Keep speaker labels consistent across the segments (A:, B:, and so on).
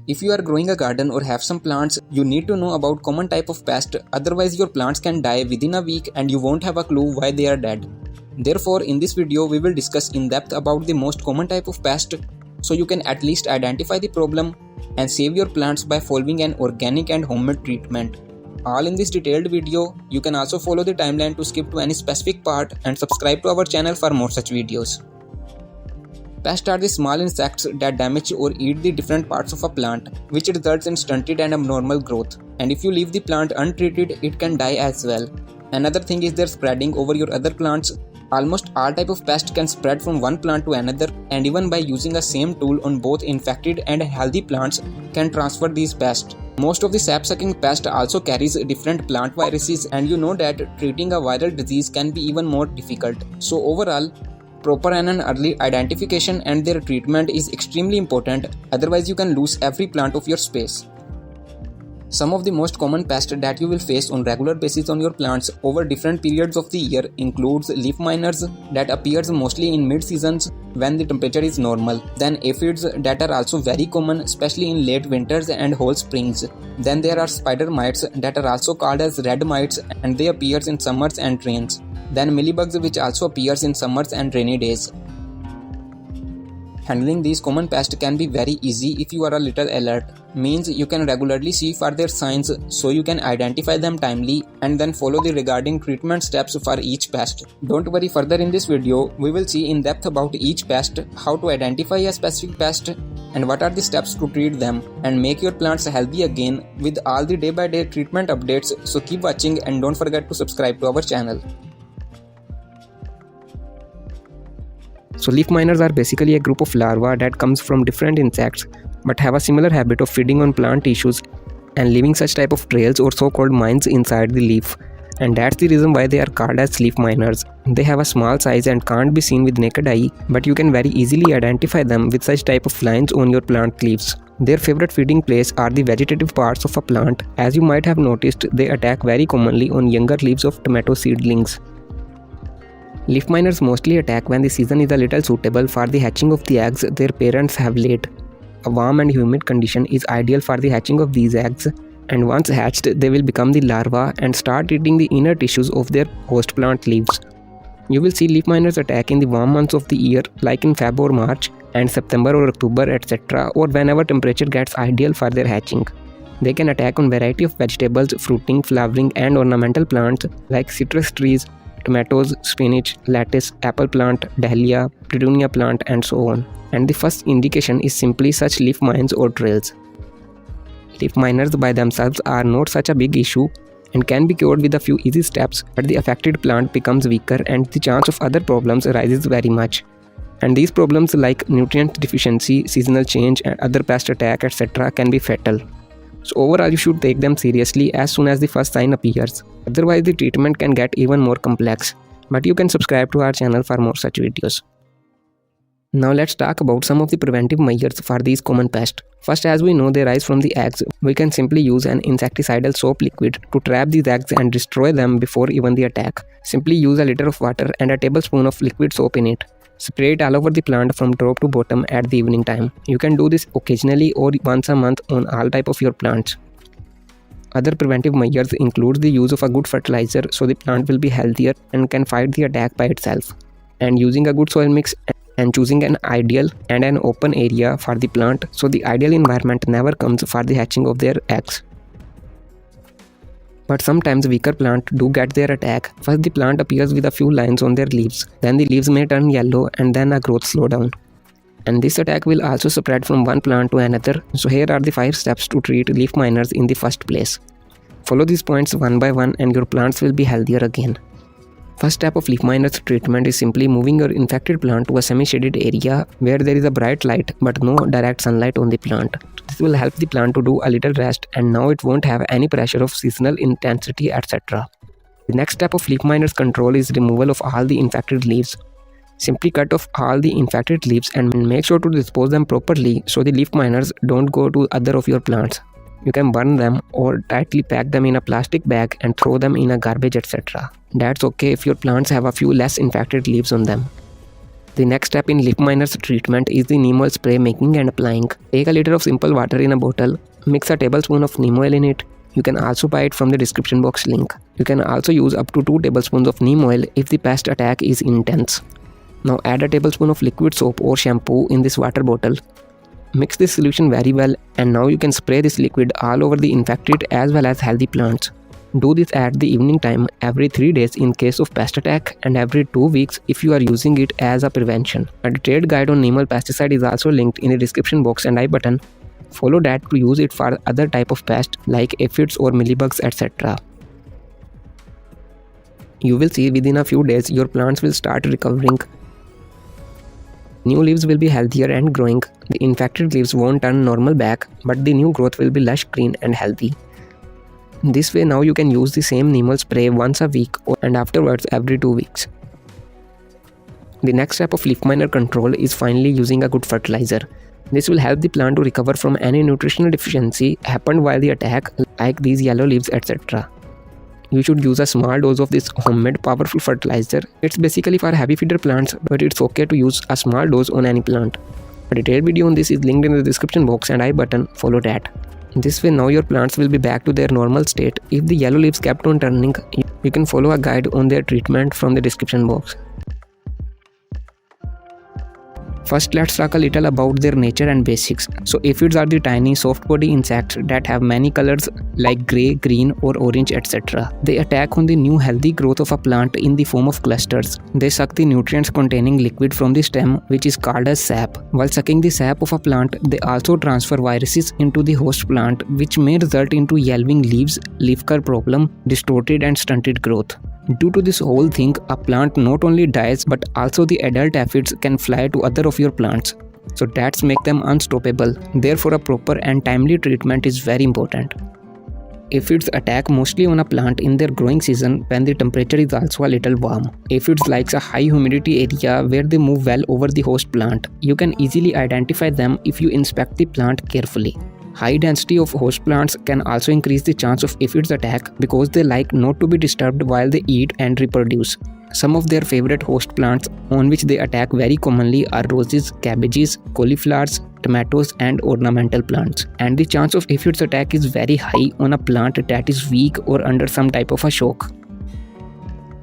A: If you are growing a garden or have some plants, you need to know about common type of pest, otherwise your plants can die within a week and you won't have a clue why they are dead. Therefore, in this video we will discuss in depth about the most common type of pest so you can at least identify the problem and save your plants by following an organic and homemade treatment. All in this detailed video. You can also follow the timeline to skip to any specific part and subscribe to our channel for more such videos. Pests are the small insects that damage or eat the different parts of a plant, which results in stunted and abnormal growth. And if you leave the plant untreated, it can die as well. Another thing is their spreading over your other plants. Almost all type of pest can spread from one plant to another, and even by using a same tool on both infected and healthy plants can transfer these pests. Most of the sap-sucking pest also carries different plant viruses, and you know that treating a viral disease can be even more difficult. So overall, proper and early identification and their treatment is extremely important, otherwise you can lose every plant of your space. Some of the most common pests that you will face on regular basis on your plants over different periods of the year includes leaf miners that appears mostly in mid-seasons when the temperature is normal. Then aphids that are also very common, especially in late winters and whole springs. Then there are spider mites that are also called as red mites, and they appears in summers and rains. Then mealybugs, which also appears in summers and rainy days. Handling these common pests can be very easy if you are a little alert. Means you can regularly see for their signs so you can identify them timely and then follow the regarding treatment steps for each pest. Don't worry, further in this video we will see in depth about each pest, how to identify a specific pest and what are the steps to treat them and make your plants healthy again with all the day-by-day treatment updates. So keep watching and don't forget to subscribe to our channel. So leaf miners are basically a group of larvae that comes from different insects but have a similar habit of feeding on plant tissues and leaving such type of trails or so-called mines inside the leaf. And that's the reason why they are called as leaf miners. They have a small size and can't be seen with naked eye, but you can very easily identify them with such type of lines on your plant leaves. Their favorite feeding place are the vegetative parts of a plant. As you might have noticed, they attack very commonly on younger leaves of tomato seedlings. Leaf miners mostly attack when the season is a little suitable for the hatching of the eggs their parents have laid. A warm and humid condition is ideal for the hatching of these eggs, and once hatched they will become the larvae and start eating the inner tissues of their host plant leaves. You will see leaf miners attack in the warm months of the year like in Feb or March and September or October, etc., or whenever temperature gets ideal for their hatching. They can attack on variety of vegetables, fruiting, flowering and ornamental plants like citrus trees, tomatoes, spinach, lettuce, apple plant, dahlia, petunia plant and so on. And the first indication is simply such leaf mines or trails. Leaf miners by themselves are not such a big issue and can be cured with a few easy steps, but the affected plant becomes weaker and the chance of other problems arises very much. And these problems like nutrient deficiency, seasonal change and other pest attack, etc. can be fatal. So overall you should take them seriously as soon as the first sign appears. Otherwise the treatment can get even more complex. But you can subscribe to our channel for more such videos. Now let's talk about some of the preventive measures for these common pests. First, as we know they rise from the eggs, we can simply use an insecticidal soap liquid to trap these eggs and destroy them before even the attack. Simply use a liter of water and a tablespoon of liquid soap in it. Spray it all over the plant from top to bottom at the evening time. You can do this occasionally or once a month on all type of your plants. Other preventive measures include the use of a good fertilizer so the plant will be healthier and can fight the attack by itself. And using a good soil mix and choosing an ideal and an open area for the plant so the ideal environment never comes for the hatching of their eggs. But sometimes weaker plants do get their attack. First the plant appears with a few lines on their leaves, then the leaves may turn yellow and then a growth slow down. And this attack will also spread from one plant to another, so here are the 5 steps to treat leaf miners in the first place. Follow these points one by one and your plants will be healthier again. First step of leaf miners treatment is simply moving your infected plant to a semi-shaded area where there is a bright light but no direct sunlight on the plant. This will help the plant to do a little rest and now it won't have any pressure of seasonal intensity, etc. The next step of leaf miners control is removal of all the infected leaves. Simply cut off all the infected leaves and make sure to dispose them properly so the leaf miners don't go to other of your plants. You can burn them or tightly pack them in a plastic bag and throw them in a garbage, etc. That's okay if your plants have a few less infected leaves on them. The next step in leaf miners treatment is the neem oil spray making and applying. Take a liter of simple water in a bottle, mix a tablespoon of neem oil in it. You can also buy it from the description box link. You can also use up to 2 tablespoons of neem oil if the pest attack is intense. Now add a tablespoon of liquid soap or shampoo in this water bottle. Mix this solution very well, and now you can spray this liquid all over the infected as well as healthy plants. Do this at the evening time every 3 days in case of pest attack and every 2 weeks if you are using it as a prevention. A detailed guide on neem oil pesticide is also linked in the description box and I button. Follow that to use it for other type of pests like aphids or mealybugs, etc. You will see within a few days your plants will start recovering. New leaves will be healthier and growing. The infected leaves won't turn normal back, but the new growth will be lush green and healthy. This way now you can use the same neem oil spray once a week and afterwards every 2 weeks. The next step of leaf miner control is finally using a good fertilizer. This will help the plant to recover from any nutritional deficiency happened while the attack, like these yellow leaves, etc. You should use a small dose of this homemade powerful fertilizer. It's basically for heavy feeder plants, but it's okay to use a small dose on any plant. A detailed video on this is linked in the description box and I button. Follow that. This way now your plants will be back to their normal state. If the yellow leaves kept on turning, you can follow a guide on their treatment from the description box. First, let's talk a little about their nature and basics. So aphids are the tiny soft body insects that have many colors like grey, green or orange, etc. They attack on the new healthy growth of a plant in the form of clusters. They suck the nutrients containing liquid from the stem, which is called as sap. While sucking the sap of a plant, they also transfer viruses into the host plant, which may result into yellowing leaves, leaf curl problem, distorted and stunted growth. Due to this whole thing, a plant not only dies but also the adult aphids can fly to other of your plants. So that's make them unstoppable. Therefore a proper and timely treatment is very important. Aphids attack mostly on a plant in their growing season when the temperature is also a little warm. Aphids likes a high humidity area where they move well over the host plant. You can easily identify them if you inspect the plant carefully. High density of host plants can also increase the chance of aphids attack because they like not to be disturbed while they eat and reproduce. Some of their favorite host plants on which they attack very commonly are roses, cabbages, cauliflowers, tomatoes and ornamental plants. And the chance of aphids attack is very high on a plant that is weak or under some type of a shock.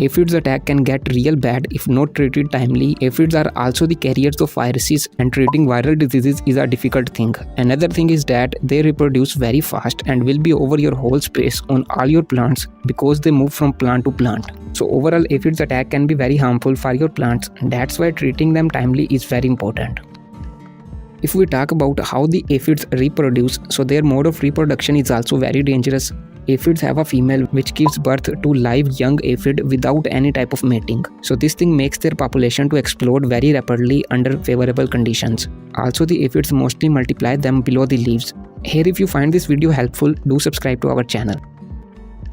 A: Aphids attack can get real bad if not treated timely. Aphids are also the carriers of viruses and treating viral diseases is a difficult thing. Another thing is that they reproduce very fast and will be over your whole space on all your plants because they move from plant to plant. So overall aphids attack can be very harmful for your plants. That's why treating them timely is very important. If we talk about how the aphids reproduce, so their mode of reproduction is also very dangerous. Aphids have a female which gives birth to live young aphid without any type of mating. So this thing makes their population to explode very rapidly under favorable conditions. Also the aphids mostly multiply them below the leaves. Here if you find this video helpful, do subscribe to our channel.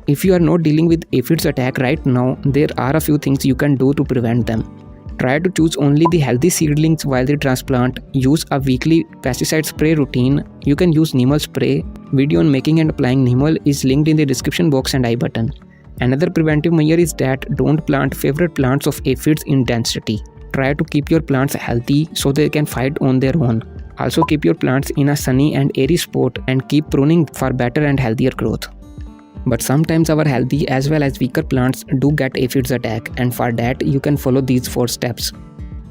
A: If you are not dealing with aphids attack right now, there are a few things you can do to prevent them. Try to choose only the healthy seedlings while they transplant. Use a weekly pesticide spray routine. You can use neem oil spray. Video on making and applying neem oil is linked in the description box and I button. Another preventive measure is that don't plant favorite plants of aphids in density. Try to keep your plants healthy so they can fight on their own. Also keep your plants in a sunny and airy spot and keep pruning for better and healthier growth. But sometimes our healthy as well as weaker plants do get aphids attack, and for that you can follow these 4 steps.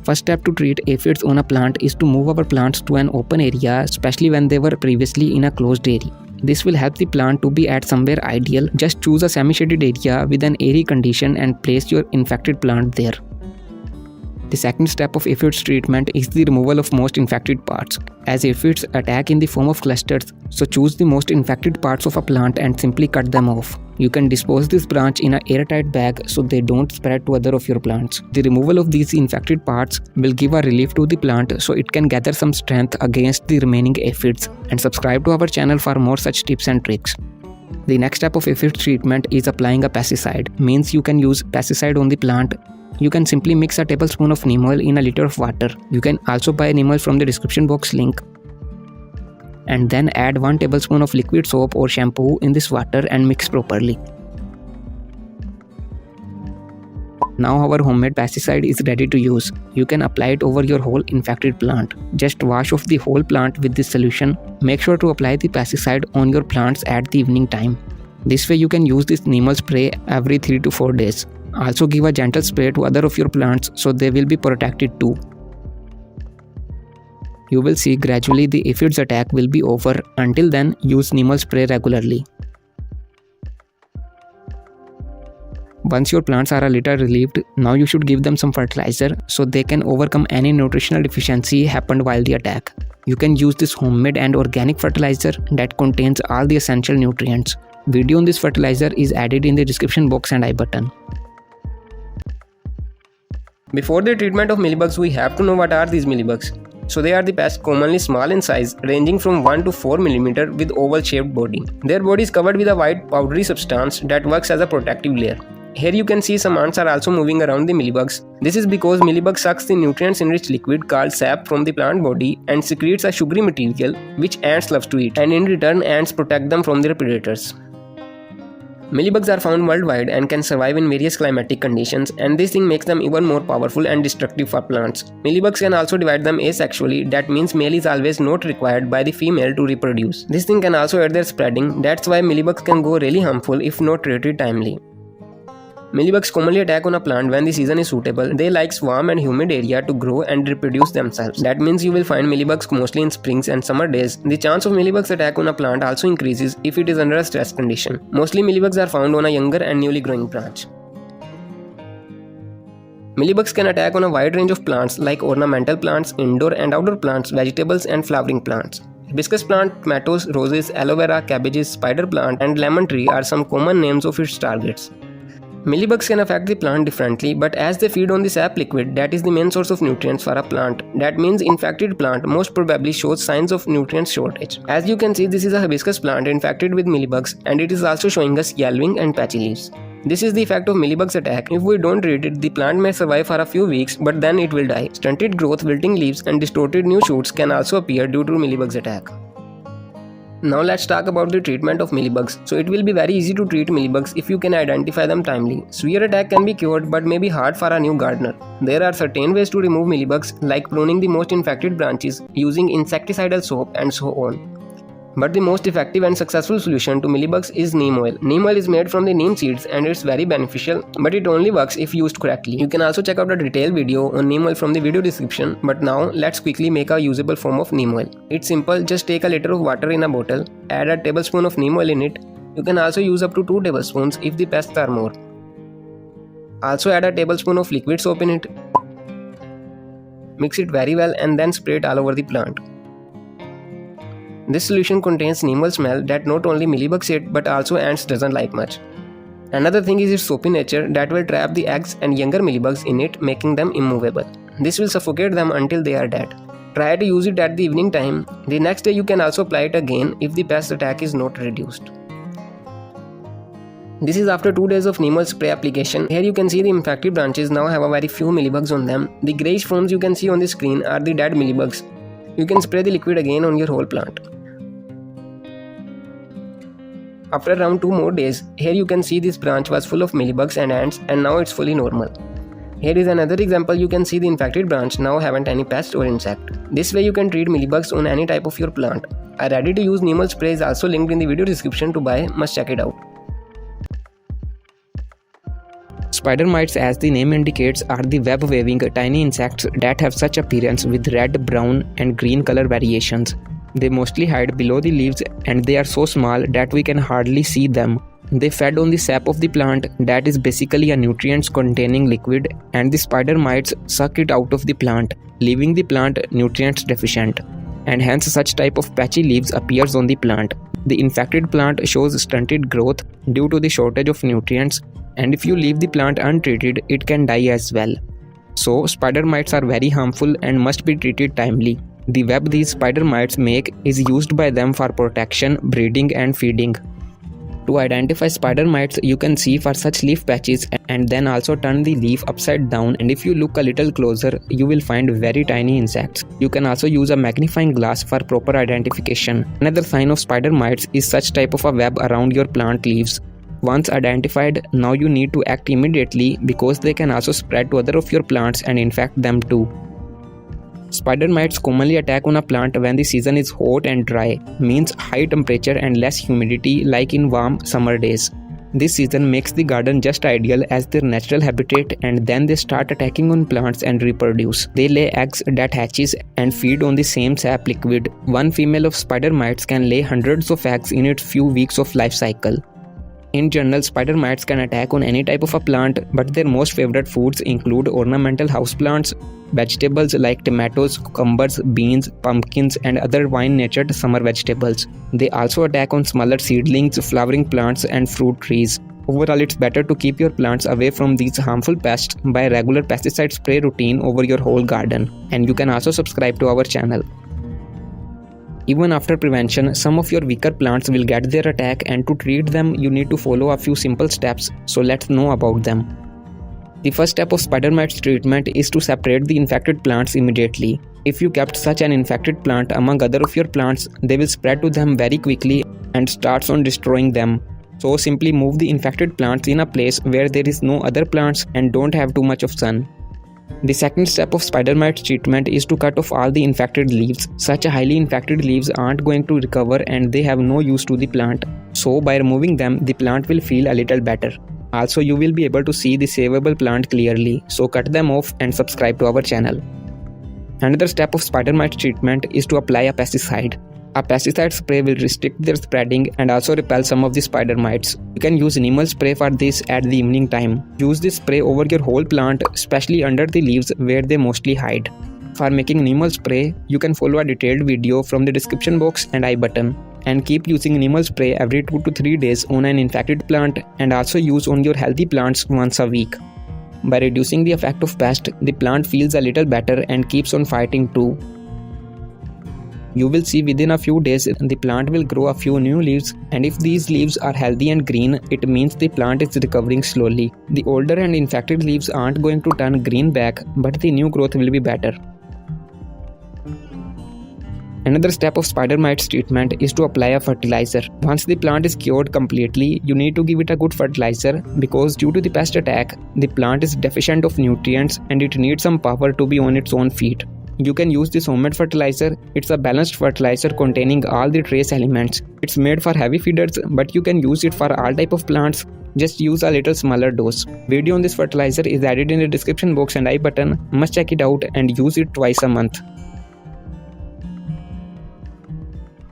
A: First step to treat aphids on a plant is to move our plants to an open area, especially when they were previously in a closed area. This will help the plant to be at somewhere ideal. Just choose a semi-shaded area with an airy condition and place your infected plant there. The second step of aphids treatment is the removal of most infected parts. As aphids attack in the form of clusters, so choose the most infected parts of a plant and simply cut them off. You can dispose this branch in an airtight bag so they don't spread to other of your plants. The removal of these infected parts will give a relief to the plant so it can gather some strength against the remaining aphids. And subscribe to our channel for more such tips and tricks. The next step of aphids treatment is applying a pesticide. Means you can use pesticide on the plant. You can simply mix a tablespoon of neem oil in a liter of water. You can also buy neem oil from the description box link. And then add 1 tablespoon of liquid soap or shampoo in this water and mix properly. Now our homemade pesticide is ready to use. You can apply it over your whole infected plant. Just wash off the whole plant with this solution. Make sure to apply the pesticide on your plants at the evening time. This way you can use this neem oil spray every 3 to 4 days. Also give a gentle spray to other of your plants so they will be protected too. You will see gradually the aphids attack will be over. Until then, use neem oil spray regularly. Once your plants are a little relieved, now you should give them some fertilizer so they can overcome any nutritional deficiency happened while the attack. You can use this homemade and organic fertilizer that contains all the essential nutrients. Video on this fertilizer is added in the description box and I button.
B: Before the treatment of mealybugs, we have to know what are these mealybugs. So they are the pests commonly small in size, ranging from 1 to 4 mm with oval shaped body. Their body is covered with a white powdery substance that works as a protective layer. Here you can see some ants are also moving around the mealybugs. This is because mealybug sucks the nutrients enriched liquid called sap from the plant body and secretes a sugary material which ants love to eat, and in return ants protect them from their predators. Mealybugs are found worldwide and can survive in various climatic conditions, and this thing makes them even more powerful and destructive for plants. Mealybugs can also divide them asexually, that means male is always not required by the female to reproduce. This thing can also aid their spreading, that's why mealybugs can go really harmful if not treated timely. Mealybugs commonly attack on a plant when the season is suitable. They like warm and humid area to grow and reproduce themselves. That means you will find mealybugs mostly in springs and summer days. The chance of mealybugs attack on a plant also increases if it is under a stress condition. Mostly mealybugs are found on a younger and newly growing branch. Mealybugs can attack on a wide range of plants like ornamental plants, indoor and outdoor plants, vegetables and flowering plants. Hibiscus plant, tomatoes, roses, aloe vera, cabbages, spider plant and lemon tree are some common names of its targets. Mealybugs can affect the plant differently, but as they feed on the sap liquid, that is the main source of nutrients for a plant. That means infected plant most probably shows signs of nutrient shortage. As you can see, this is a hibiscus plant infected with mealybugs, and it is also showing us yellowing and patchy leaves. This is the effect of mealybugs attack. If we don't treat it, the plant may survive for a few weeks, but then it will die. Stunted growth, wilting leaves and distorted new shoots can also appear due to mealybugs attack. Now let's talk about the treatment of mealybugs. So it will be very easy to treat mealybugs if you can identify them timely. Severe attack can be cured but may be hard for a new gardener. There are certain ways to remove mealybugs like pruning the most infected branches, using insecticidal soap and so on. But the most effective and successful solution to mealybugs is neem oil. Neem oil is made from the neem seeds and it's very beneficial, but it only works if used correctly. You can also check out a detailed video on neem oil from the video description, but now let's quickly make a usable form of neem oil. It's simple, just take a liter of water in a bottle, add a tablespoon of neem oil in it. You can also use up to 2 tablespoons if the pests are more. Also add a tablespoon of liquid soap in it. Mix it very well and then spray it all over the plant. This solution contains neem oil smell that not only mealybugs hate but also ants doesn't like much. Another thing is its soapy nature that will trap the eggs and younger mealybugs in it, making them immovable. This will suffocate them until they are dead. Try to use it at the evening time. The next day you can also apply it again if the pest attack is not reduced. This is after 2 days of neem oil spray application. Here you can see the infected branches now have a very few mealybugs on them. The greyish forms you can see on the screen are the dead mealybugs. You can spray the liquid again on your whole plant. After around 2 more days, here you can see this branch was full of mealybugs and ants and now it's fully normal. Here is another example. You can see the infected branch now haven't any pest or insect. This way you can treat mealybugs on any type of your plant. A ready to use neem oil spray is also linked in the video description to buy, must check it out.
A: Spider mites, as the name indicates, are the web-weaving tiny insects that have such appearance with red, brown and green color variations. They mostly hide below the leaves and they are so small that we can hardly see them. They fed on the sap of the plant, that is basically a nutrients containing liquid, and the spider mites suck it out of the plant, leaving the plant nutrients deficient, and hence such type of patchy leaves appears on the plant. The infected plant shows stunted growth due to the shortage of nutrients, and if you leave the plant untreated, it can die as well. So spider mites are very harmful and must be treated timely. The web these spider mites make is used by them for protection, breeding and feeding. To identify spider mites, you can see for such leaf patches and then also turn the leaf upside down, and if you look a little closer, you will find very tiny insects. You can also use a magnifying glass for proper identification. Another sign of spider mites is such type of a web around your plant leaves. Once identified, now you need to act immediately because they can also spread to other of your plants and infect them too. Spider mites commonly attack on a plant when the season is hot and dry, means high temperature and less humidity like in warm summer days. This season makes the garden just ideal as their natural habitat, and then they start attacking on plants and reproduce. They lay eggs that hatches and feed on the same sap liquid. One female of spider mites can lay hundreds of eggs in its few weeks of life cycle. In general, spider mites can attack on any type of a plant, but their most favorite foods include ornamental houseplants, vegetables like tomatoes, cucumbers, beans, pumpkins, and other vine-natured summer vegetables. They also attack on smaller seedlings, flowering plants, and fruit trees. Overall, it's better to keep your plants away from these harmful pests by a regular pesticide spray routine over your whole garden. And you can also subscribe to our channel. Even after prevention, some of your weaker plants will get their attack, and to treat them, you need to follow a few simple steps, so let's know about them. The first step of spider mites treatment is to separate the infected plants immediately. If you kept such an infected plant among other of your plants, they will spread to them very quickly and starts on destroying them. So simply move the infected plants in a place where there is no other plants and don't have too much of sun. The second step of spider mites treatment is to cut off all the infected leaves. Such highly infected leaves aren't going to recover and they have no use to the plant. So by removing them, the plant will feel a little better. Also, you will be able to see the savable plant clearly, so cut them off and subscribe to our channel. Another step of spider mite treatment is to apply a pesticide. A pesticide spray will restrict their spreading and also repel some of the spider mites. You can use neem oil spray for this at the evening time. Use this spray over your whole plant, especially under the leaves where they mostly hide. For making neem oil spray, you can follow a detailed video from the description box and I button. And keep using neem oil spray every 2 to 3 days on an infected plant, and also use on your healthy plants once a week. By reducing the effect of pest, the plant feels a little better and keeps on fighting too. You will see within a few days the plant will grow a few new leaves, and if these leaves are healthy and green, it means the plant is recovering slowly. The older and infected leaves aren't going to turn green back, but the new growth will be better. Another step of spider mites treatment is to apply a fertilizer. Once the plant is cured completely, you need to give it a good fertilizer because due to the pest attack, the plant is deficient of nutrients and it needs some power to be on its own feet. You can use this homemade fertilizer. It's a balanced fertilizer containing all the trace elements. It's made for heavy feeders, but you can use it for all type of plants. Just use a little smaller dose. Video on this fertilizer is added in the description box and I button. Must check it out and use it twice a month.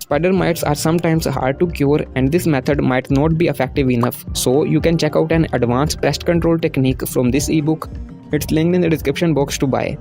A: Spider mites are sometimes hard to cure and this method might not be effective enough. So you can check out an advanced pest control technique from this ebook. It's linked in the description box to buy.